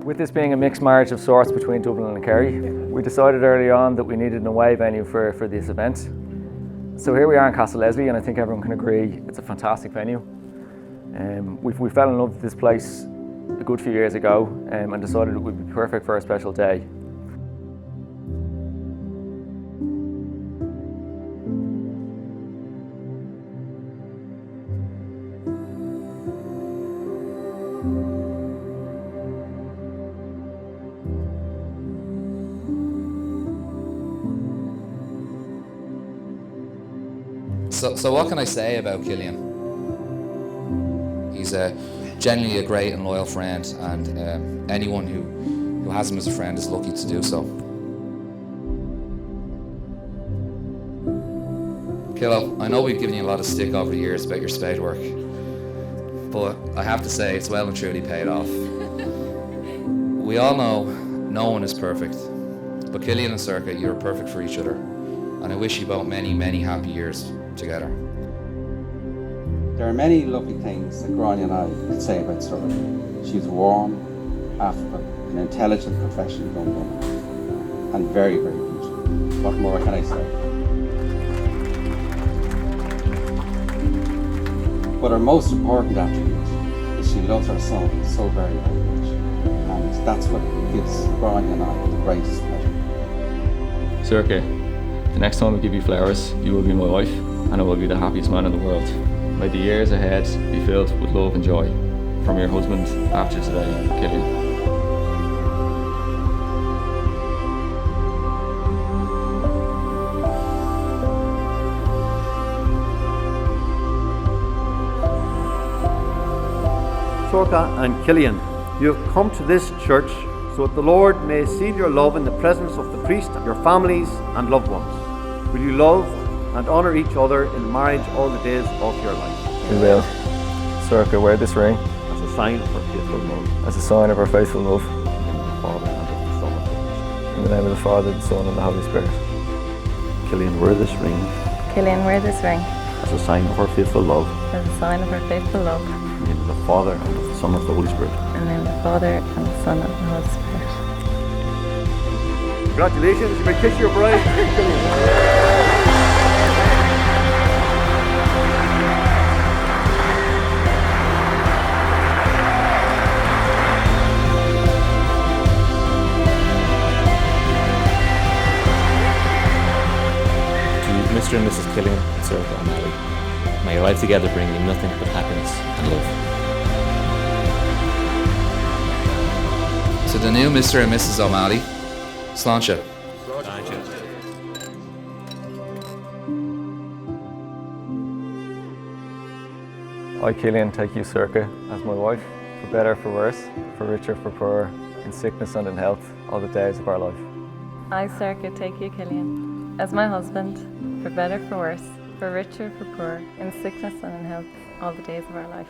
With this being a mixed marriage of sorts between Dublin and Kerry, we decided early on that we needed an away venue for this event. So here we are in Castle Leslie, and I think everyone can agree it's a fantastic venue. We fell in love with this place a good few years ago and decided it would be perfect for a special day. So what can I say about Cillian? He's genuinely a great and loyal friend, and anyone who has him as a friend is lucky to do so. Cillo, I know we've given you a lot of stick over the years about your spade work, but I have to say it's well and truly paid off. We all know no one is perfect, but Cillian and Sorcha, you're perfect for each other, and I wish you both many, many happy years together. There are many lovely things that Gráinne and I could say about Sorcha. She's warm, affable, an intelligent, professional young woman, and very, very beautiful. What more can I say? But her most important attribute is she loves her son so very, very much, and that's what gives Gráinne and I the greatest pleasure. Sorcha, the next time we give you flowers, you will be my wife, and I will be the happiest man in the world. May the years ahead be filled with love and joy. From your husband after today, Cillian. Sorcha and Cillian, you have come to this church so that the Lord may seal your love in the presence of the priest, your families and loved ones. Will you love and honour each other in marriage all the days of your life? We will. Sorcha, wear this ring As a sign of our faithful love. as a sign of our faithful love. In the name of the Father, and of the Son, In the name of the Father, the Son, and the Holy Spirit. Cillian, wear this ring Cillian, wear this ring as a sign of our faithful love. as a sign of our faithful love. In the name of the Father, and of the Son, and of the Holy Spirit. In the name of the Father, and the Son, and the Holy Spirit. Congratulations, you may kiss your bride. Mr. and Mrs. Cillian and Sorcha O'Malley, may your life together bring you nothing but happiness and love. To the new Mr. and Mrs. O'Malley, Sorcha. I, Cillian, take you, Sorcha, as my wife, for better, for worse, for richer, for poorer, in sickness and in health, all the days of our life. I, Sorcha, take you, Cillian, as my husband, for better, for worse, for richer, for poorer, in sickness and in health, all the days of our life.